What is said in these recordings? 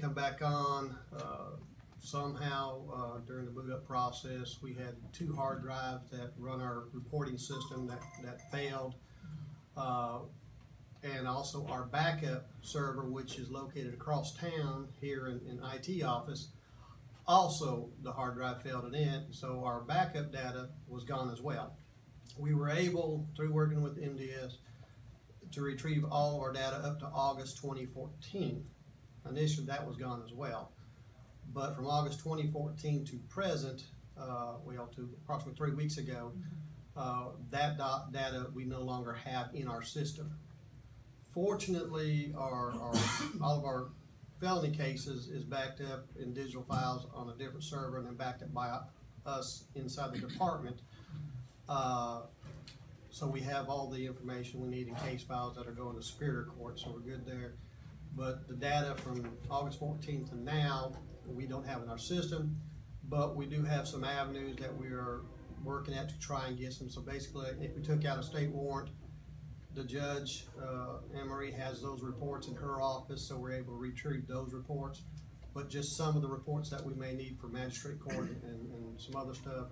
come back on. Somehow, during the boot up process, we had 2 hard drives that run our reporting system that failed. And also our backup server, which is located across town here in IT office, also the hard drive failed in it, so our backup data was gone as well. We were able, through working with MDS, to retrieve all of our data up to August 2014. Initially that was gone as well. But from August 2014 to present, well, to approximately 3 weeks ago, that data we no longer have in our system. Fortunately, all of our felony cases is backed up in digital files on a different server and then backed up by us inside the department. So we have all the information we need in case files that are going to Superior Court, so we're good there. But the data from August 14th to now, we don't have in our system, but we do have some avenues that we are working at to try and get some. So basically, if we took out a state warrant, the judge, Anne-Marie, has those reports in her office, so we're able to retrieve those reports. But just some of the reports that we may need for magistrate court and some other stuff,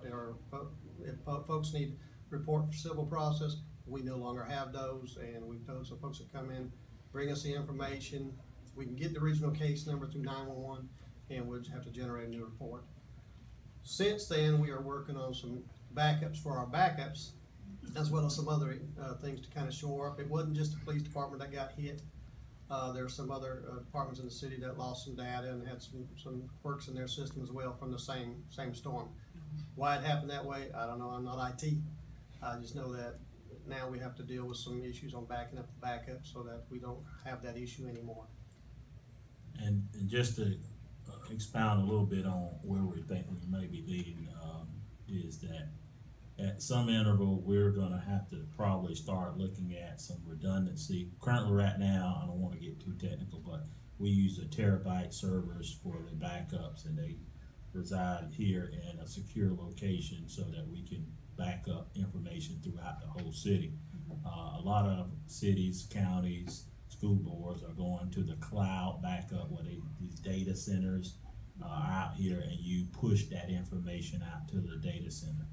if folks need report for civil process, we no longer have those, and we've told some folks to come in, bring us the information. We can get the original case number through 911, and we'll just have to generate a new report. Since then, we are working on some backups for our backups, as well as some other things to kind of shore up. It wasn't just the police department that got hit. There are some other departments in the city that lost some data and had some quirks in their system as well from the same storm. Why it happened that way, I don't know. I'm not IT. I just know that now we have to deal with some issues on backing up the backup so that we don't have that issue anymore. And just to expound a little bit on where we think we may be leading, is that at some interval we're going to have to probably start looking at some redundancy. Currently, right now, I don't want to get too technical, but we use a terabyte servers for the backups, and they reside here in a secure location so that we can back up information throughout the whole city. A lot of cities, counties, school boards are going to the cloud backup, where these data centers are out here, and you push that information out to the data center.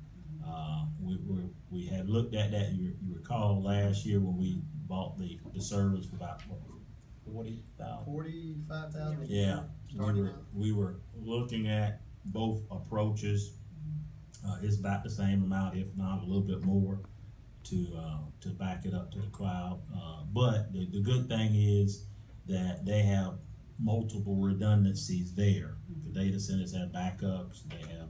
We had looked at that. You recall last year when we bought the servers for about $40,000, $45,000. Yeah, we were looking at both approaches. It's about the same amount, if not a little bit more, to back it up to the cloud. But the good thing is that they have multiple redundancies there. The data centers have backups. They have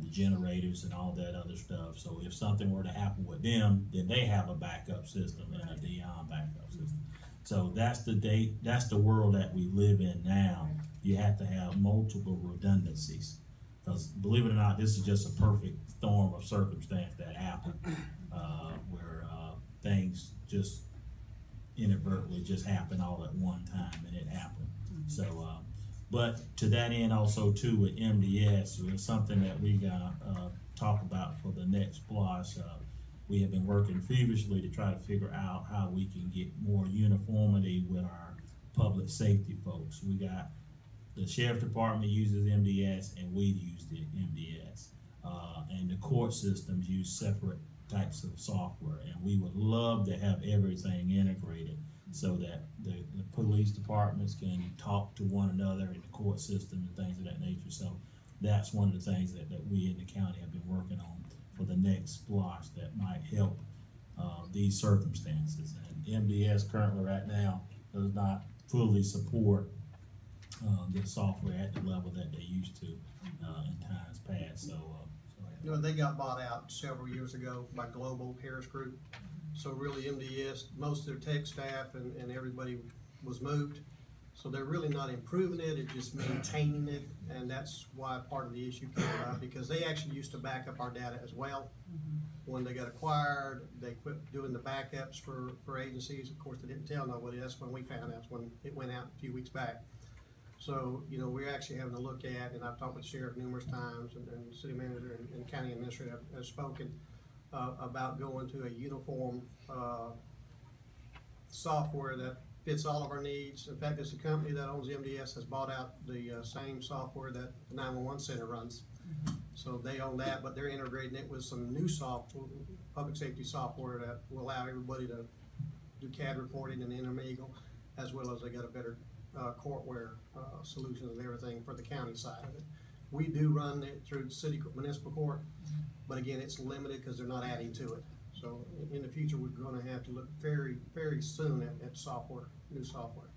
the generators and all that other stuff. So if something were to happen with them, then they have a backup system and a Dion backup system. So that's the world that we live in now. You have to have multiple redundancies, because believe it or not, this is just a perfect storm of circumstance that happened, where things just inadvertently just happen all at one time, and it happened. So but to that end also too, with MDS, it's something that we gotta talk about for the next BLOS. We have been working feverishly to try to figure out how we can get more uniformity with our public safety folks. We got the sheriff department uses MDS, and we use the MDS, and the court systems use separate types of software, and we would love to have everything integrated so that the police departments can talk to one another in the court system and things of that nature. So that's one of the things that we in the county have been working on for the next BLOS that might help these circumstances. And MDS currently right now does not fully support the software at the level that they used to in times past. So you know, they got bought out several years ago by Global Harris Group. So really MDS, most of their tech staff and everybody was moved. So they're really not improving it, it's just maintaining it, and that's why part of the issue came about, because they actually used to back up our data as well. When they got acquired, they quit doing the backups for agencies. Of course, they didn't tell nobody. That's when we found out. That's when it went out a few weeks back. So, you know, we're actually having to look at, and I've talked with the sheriff numerous times, and the city manager and county administrator have spoken about going to a uniform software that fits all of our needs. In fact, it's a company that owns the MDS has bought out the same software that the 911 center runs. So they own that, but they're integrating it with some new software, public safety software that will allow everybody to do CAD reporting and Intermeagle, as well as they got a better courtware solution and everything for the county side of it. We do run it through city municipal court, but again, it's limited because they're not adding to it. So in the future, we're going to have to look very, very soon at software, new software.